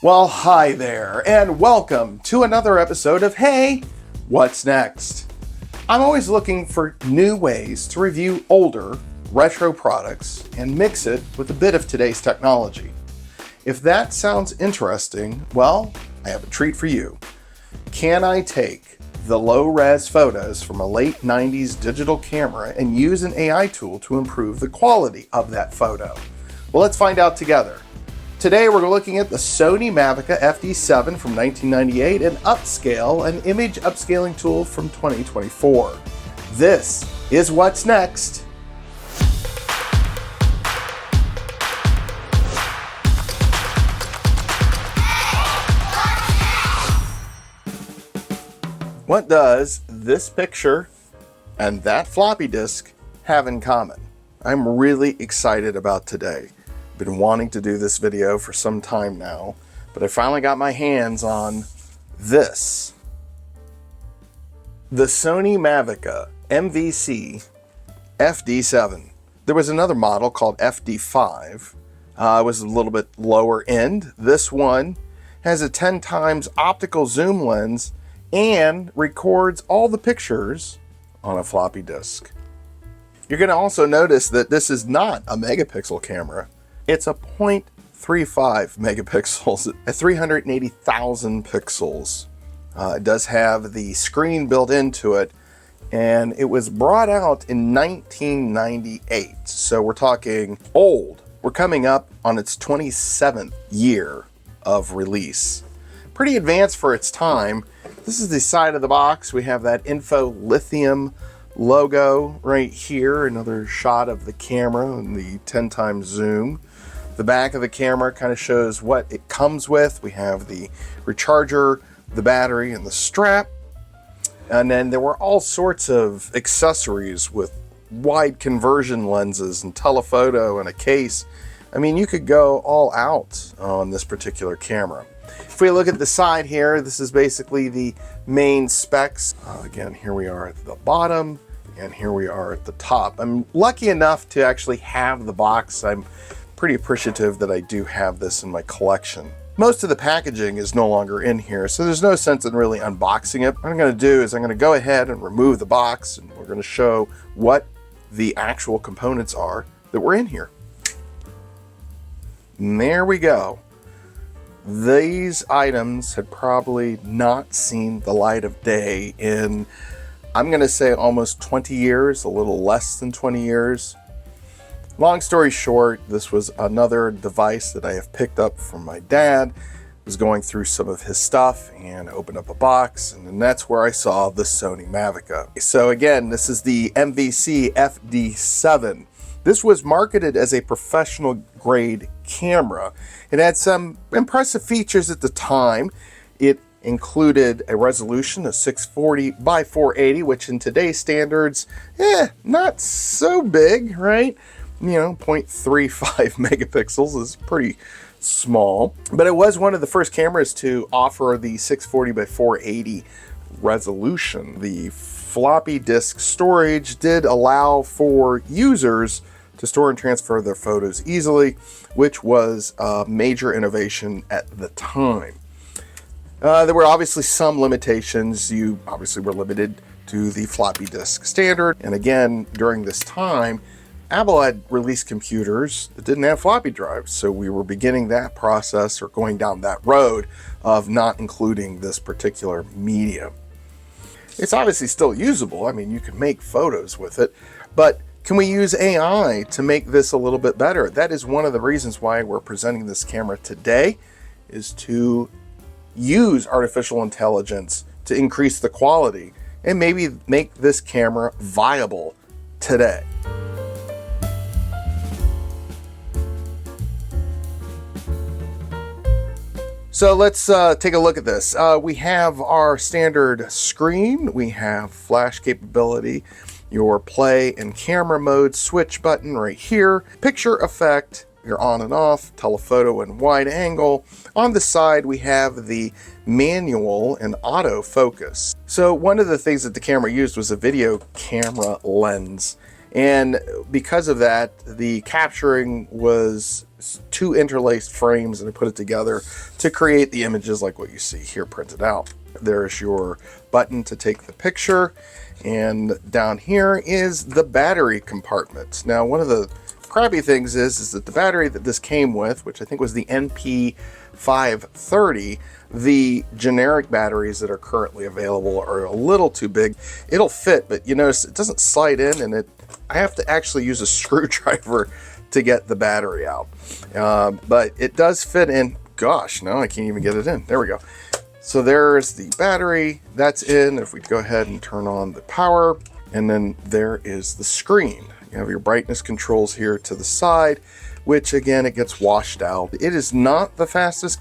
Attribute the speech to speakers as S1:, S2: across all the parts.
S1: Well, hi there, and welcome to another episode of Hey, What's Next? I'm always looking for new ways to review older, retro products and mix it with a bit of today's technology. If that sounds interesting, well, I have a treat for you. Can I take the low-res photos from a late 90s digital camera and use an AI tool to improve the quality of that photo? Well, let's find out together. Today we're looking at the Sony Mavica FD7 from 1998 and Upscayl, an image upscaling tool from 2024. This is What's Next. What does this picture and that floppy disk have in common? I'm really excited about today. Been wanting to do this video for some time now, but I finally got my hands on the Sony Mavica MVC-FD7. There was another model called FD5. It was a little bit lower end. This one has a 10 times optical zoom lens and records all the pictures on a floppy disk. You're going to also notice that this is not a megapixel camera. It's a 0.35 megapixels at 380,000 pixels. It does have the screen built into it, and it was brought out in 1998. So we're talking old. We're coming up on its 27th year of release. Pretty advanced for its time. This is the side of the box. We have that Info Lithium logo right here. Another shot of the camera and the 10 times zoom. The back of the camera kind of shows what it comes with. We have the recharger, the battery, and the strap. And then there were all sorts of accessories with wide conversion lenses and telephoto and a case. I mean, you could go all out on this particular camera. If we look at the side here, this is basically the main specs. Again, here we are at the bottom, and here we are at the top. I'm lucky enough to actually have the box. I'm pretty appreciative that I do have this in my collection. Most of the packaging is no longer in here, so there's no sense in really unboxing it. What I'm going to do is I'm going to go ahead and remove the box, and we're going to show what the actual components are that were in here. And there we go. These items had probably not seen the light of day in, I'm going to say, almost 20 years, a little less than 20 years. Long story short, this was another device that I have picked up from my dad. I was going through some of his stuff and opened up a box, and then that's where I saw the Sony Mavica. So again, this is the MVC-FD7. This was marketed as a professional grade camera. It had some impressive features at the time. It included a resolution of 640 by 480, which in today's standards, not so big, right? 0.35 megapixels is pretty small, but it was one of the first cameras to offer the 640 by 480 resolution. The floppy disk storage did allow for users to store and transfer their photos easily, which was a major innovation at the time. There were obviously some limitations. You obviously were limited to the floppy disk standard, and again, during this time, Apple had released computers that didn't have floppy drives, so we were beginning that process or going down that road of not including this particular medium. It's obviously still usable. I mean, you can make photos with it, but can we use AI to make this a little bit better? That is one of the reasons why we're presenting this camera today, is to use artificial intelligence to increase the quality and maybe make this camera viable today. So let's take a look at this. We have our standard screen. We have flash capability, your play and camera mode switch button right here, picture effect, your on and off, telephoto and wide angle. On the side, we have the manual and auto focus. So one of the things that the camera used was a video camera lens. And because of that, the capturing was 2 interlaced frames, and I put it together to create the images like what you see here printed out. There's your button to take the picture, and down here is the battery compartment. Now, one of the crappy things is that the battery that this came with, which I think was the NP530, the generic batteries that are currently available are a little too big. It'll fit, but you notice it doesn't slide in, and I have to actually use a screwdriver to get the battery out. But it does fit in. Gosh, no, I can't even get it in. There we go. So there's the battery, that's in. If we go ahead and turn on the power, and then there is the screen. You have your brightness controls here to the side, which again, it gets washed out. It is not the fastest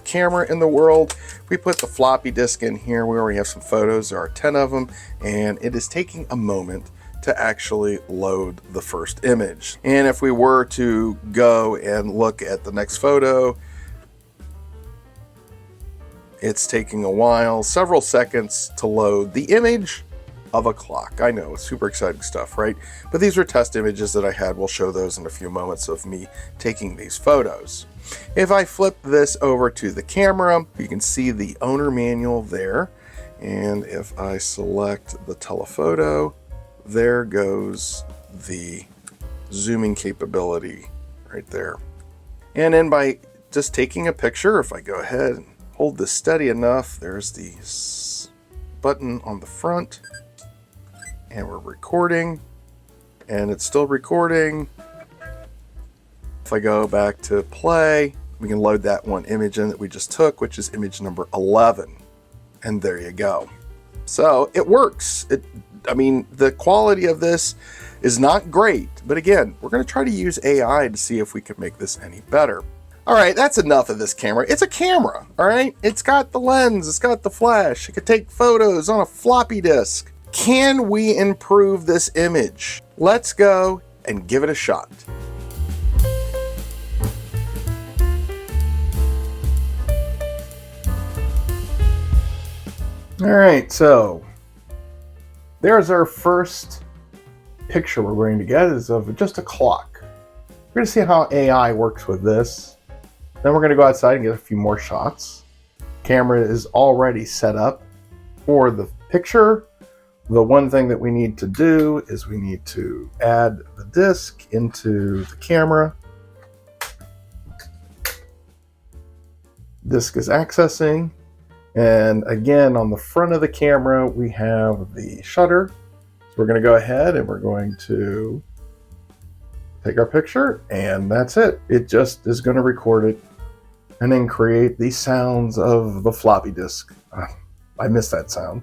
S1: camera in the world. We put the floppy disk in here. We already have some photos. There are 10 of them, and it is taking a moment to actually load the first image. And if we were to go and look at the next photo, it's taking a while, several seconds to load the image of a clock. I know, it's super exciting stuff, right? But these were test images that I had. We'll show those in a few moments of me taking these photos. If I flip this over to the camera, you can see the owner manual there. And if I select the telephoto, there goes the zooming capability right there. And then by just taking a picture, if I go ahead and hold this steady enough, there's the button on the front, and we're recording, and it's still recording. If I go back to play, we can load that one image in that we just took, which is image number 11. And there you go. So it works. I mean, the quality of this is not great, but again, we're going to try to use AI to see if we can make this any better. All right, that's enough of this camera. It's a camera, all right? It's got the lens, it's got the flash, it can take photos on a floppy disk. Can we improve this image? Let's go and give it a shot. All right, so there's our first picture we're going to get is of just a clock. We're going to see how AI works with this. Then we're going to go outside and get a few more shots. Camera is already set up for the picture. The one thing that we need to do is we need to add the disc into the camera. Disc is accessing. And again, on the front of the camera, we have the shutter. So we're going to go ahead and we're going to take our picture, and that's it. It just is going to record it and then create the sounds of the floppy disk. I miss that sound.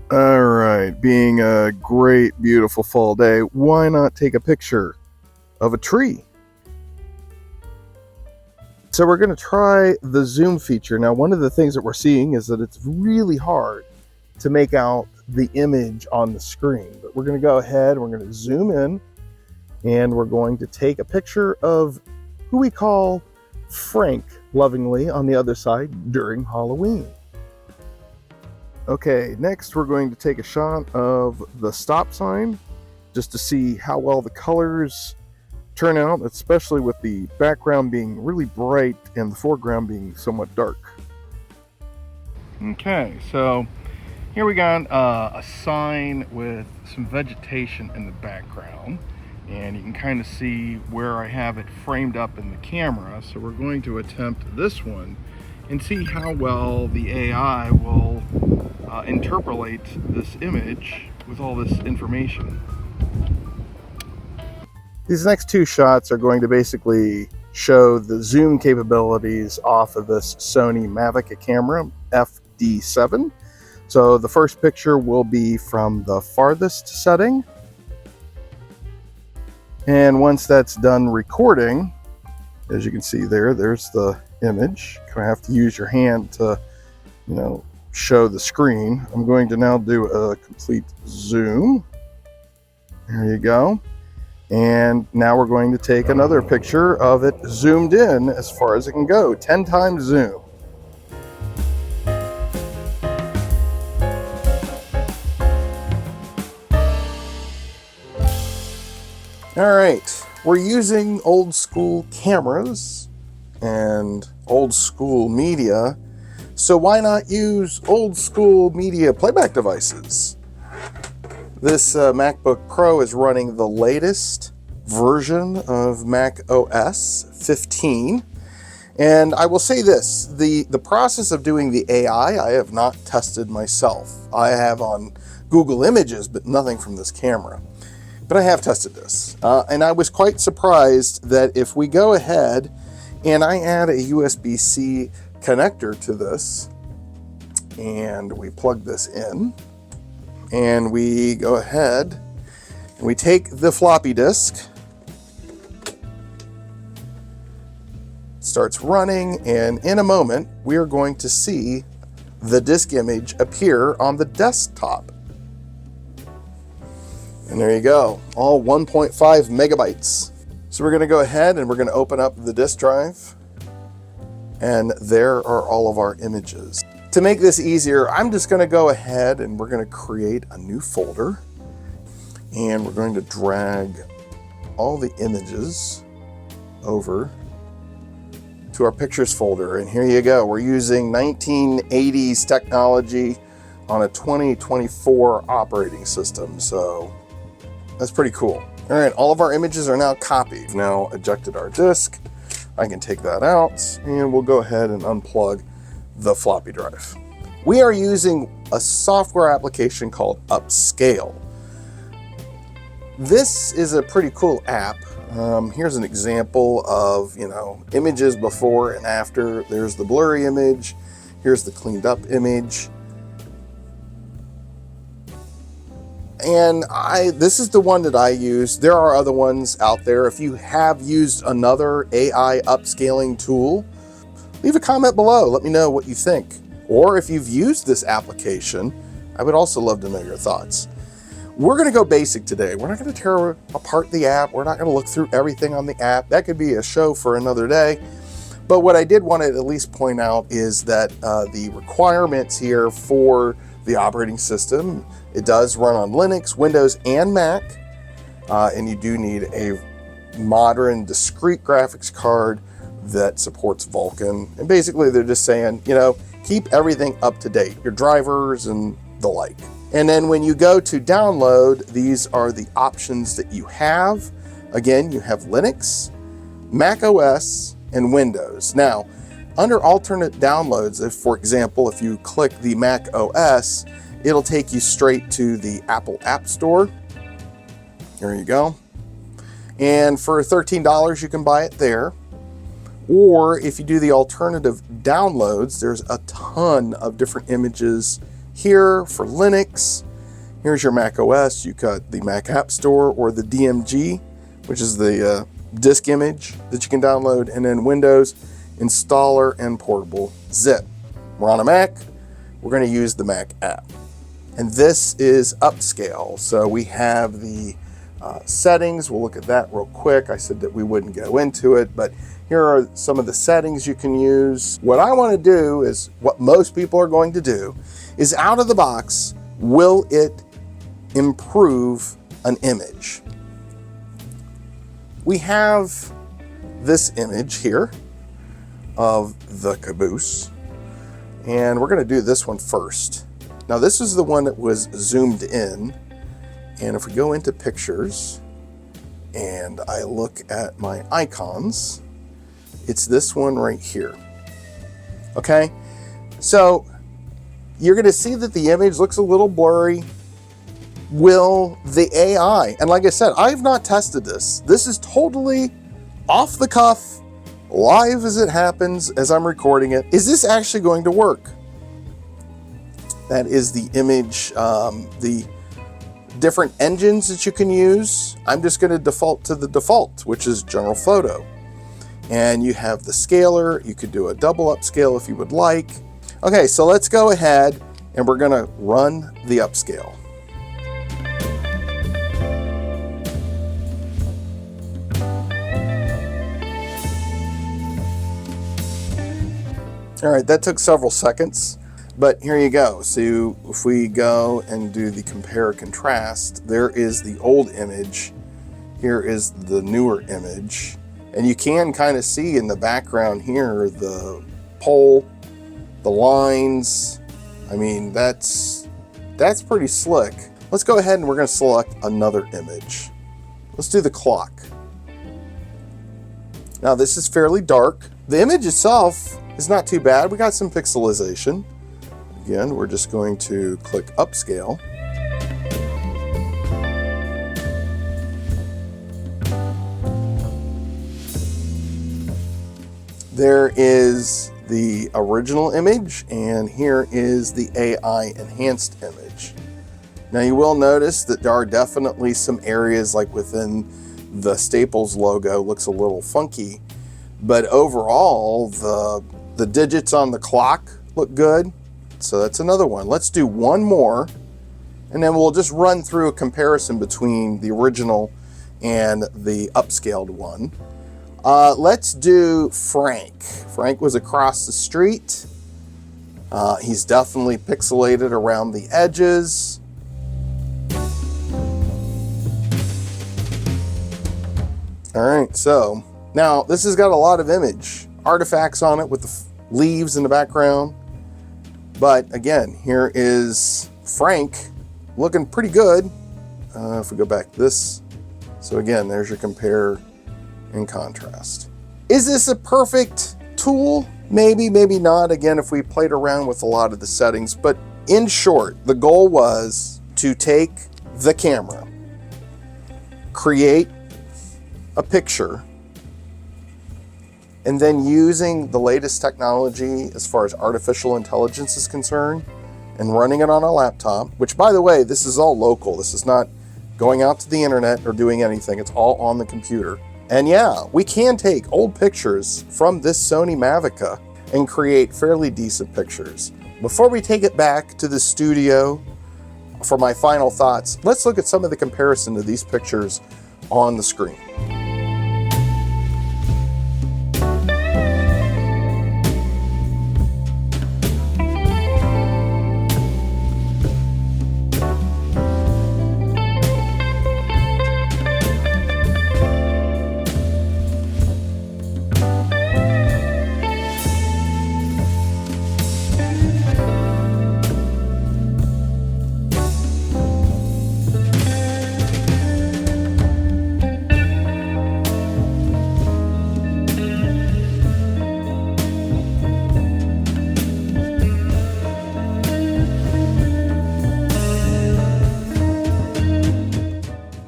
S1: All right, being a great, beautiful fall day, why not take a picture of a tree? So we're going to try the zoom feature. Now, one of the things that we're seeing is that it's really hard to make out the image on the screen. But we're going to go ahead and we're going to zoom in, and we're going to take a picture of who we call Frank lovingly on the other side during Halloween. Okay, next we're going to take a shot of the stop sign just to see how well the colors turn out, especially with the background being really bright and the foreground being somewhat dark. Okay, so here we got a sign with some vegetation in the background, and you can kind of see where I have it framed up in the camera. So we're going to attempt this one and see how well the AI will interpolate this image with all this information. These next two shots are going to basically show the zoom capabilities off of this Sony Mavica camera FD7. So the first picture will be from the farthest setting. And once that's done recording, as you can see there's the image. You kind of have to use your hand to, show the screen. I'm going to now do a complete zoom. There you go. And now we're going to take another picture of it zoomed in as far as it can go, 10 times zoom. All right, we're using old school cameras and old school media, so why not use old school media playback devices? This MacBook Pro is running the latest version of Mac OS 15. And I will say this, the process of doing the AI, I have not tested myself. I have on Google Images, but nothing from this camera. But I have tested this. And I was quite surprised that if we go ahead and I add a USB-C connector to this, and we plug this in, and we go ahead and we take the floppy disk, starts running, and in a moment we are going to see the disk image appear on the desktop. And there you go, all 1.5 megabytes. So we're going to go ahead and we're going to open up the disk drive, and there are all of our images. To make this easier, I'm just going to go ahead and we're going to create a new folder, and we're going to drag all the images over to our pictures folder. And here you go. We're using 1980s technology on a 2024 operating system. So that's pretty cool. All right, all of our images are now copied. We've now ejected our disk. I can take that out, and we'll go ahead and unplug the floppy drive. We are using a software application called Upscayl. This is a pretty cool app. Here's an example of, images before and after. There's the blurry image. Here's the cleaned up image. And this is the one that I use. There are other ones out there. If you have used another AI upscaling tool, leave a comment below. Let me know what you think. Or if you've used this application, I would also love to know your thoughts. We're going to go basic today. We're not going to tear apart the app. We're not going to look through everything on the app. That could be a show for another day. But what I did want to at least point out is that the requirements here for the operating system, it does run on Linux, Windows, and Mac. And you do need a modern discrete graphics card that supports Vulkan. And basically they're just saying, keep everything up to date, your drivers and the like. And then when you go to download, these are the options that you have. Again, you have Linux, Mac OS, and Windows. Now, under alternate downloads, for example, if you click the Mac OS, it'll take you straight to the Apple App Store. There you go. And for $13, you can buy it there. Or if you do the alternative downloads, there's a ton of different images here for Linux. Here's your Mac OS. You got the Mac App Store or the DMG, which is the disk image that you can download, and then Windows, installer, and portable zip. We're on a Mac. We're going to use the Mac app. And this is Upscayl. So we have the settings. We'll look at that real quick. I said that we wouldn't go into it, but here are some of the settings you can use. What I want to do is what most people are going to do is out of the box, will it improve an image? We have this image here of the caboose, and we're going to do this one first. Now this is the one that was zoomed in, and if we go into pictures and I look at my icons, it's this one right here. Okay, so you're going to see that the image looks a little blurry. Will the AI, and like I said, I've not tested this. This is totally off the cuff, live as it happens as I'm recording it. Is this actually going to work? That is the image, the different engines that you can use. I'm just going to default to the default, which is General Photo. And you have the scaler. You could do a double upscale if you would like. Okay, so let's go ahead and we're going to run the upscale. All right, that took several seconds, but here you go. So if we go and do the compare contrast, there is the old image Here is the newer image. And you can kind of see in the background here, the pole, the lines. I mean, that's pretty slick. Let's go ahead and we're going to select another image. Let's do the clock. Now this is fairly dark. The image itself is not too bad. We got some pixelization. Again, we're just going to click upscale. There is the original image, and here is the AI enhanced image. Now you will notice that there are definitely some areas like within the Staples logo looks a little funky, but overall the digits on the clock look good. So that's another one. Let's do one more, and then we'll just run through a comparison between the original and the upscaled one. Let's do Frank. Frank was across the street. He's definitely pixelated around the edges. All right, so now this has got a lot of image artifacts on it with the leaves in the background. But again, here is Frank looking pretty good. If we go back this, so again, there's your compare and contrast. Is this a perfect tool? Maybe, maybe not. Again, if we played around with a lot of the settings, but in short, the goal was to take the camera, create a picture, and then using the latest technology as far as artificial intelligence is concerned and running it on a laptop, which by the way, this is all local. This is not going out to the internet or doing anything. It's all on the computer. And yeah, we can take old pictures from this Sony Mavica and create fairly decent pictures. Before we take it back to the studio for my final thoughts, let's look at some of the comparison of these pictures on the screen.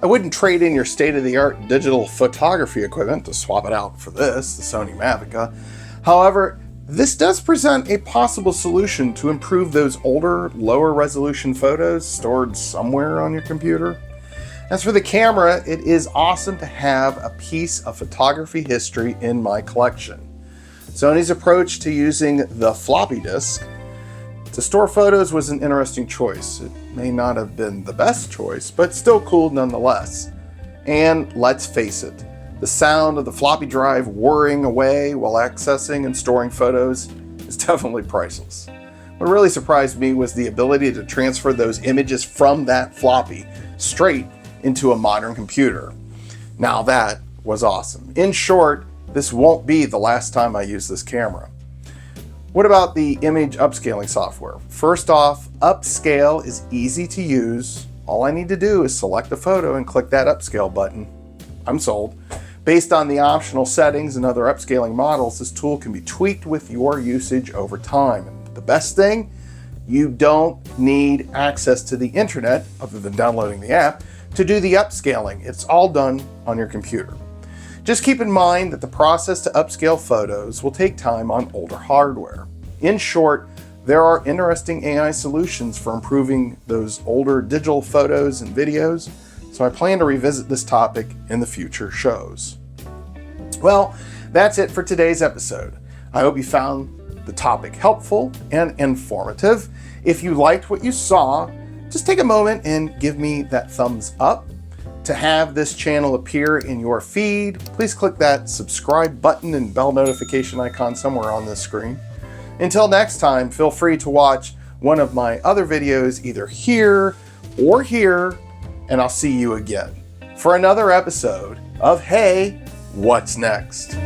S1: I wouldn't trade in your state-of-the-art digital photography equipment to swap it out for this, the Sony Mavica. However, this does present a possible solution to improve those older, lower resolution photos stored somewhere on your computer. As for the camera, it is awesome to have a piece of photography history in my collection. Sony's approach to using the floppy disk to store photos was an interesting choice. It may not have been the best choice, but still cool nonetheless. And let's face it, the sound of the floppy drive whirring away while accessing and storing photos is definitely priceless. What really surprised me was the ability to transfer those images from that floppy straight into a modern computer. Now that was awesome. In short, this won't be the last time I use this camera. What about the image upscaling software? First off, Upscayl is easy to use. All I need to do is select a photo and click that upscale button. I'm sold. Based on the optional settings and other upscaling models, this tool can be tweaked with your usage over time. And the best thing, you don't need access to the internet, other than downloading the app, to do the upscaling. It's all done on your computer. Just keep in mind that the process to upscale photos will take time on older hardware. In short, there are interesting AI solutions for improving those older digital photos and videos, so I plan to revisit this topic in the future shows. Well, that's it for today's episode. I hope you found the topic helpful and informative. If you liked what you saw, just take a moment and give me that thumbs up. To have this channel appear in your feed, please click that subscribe button and bell notification icon somewhere on this screen. Until next time, feel free to watch one of my other videos either here or here, and I'll see you again. for another episode of Hey, What's Next?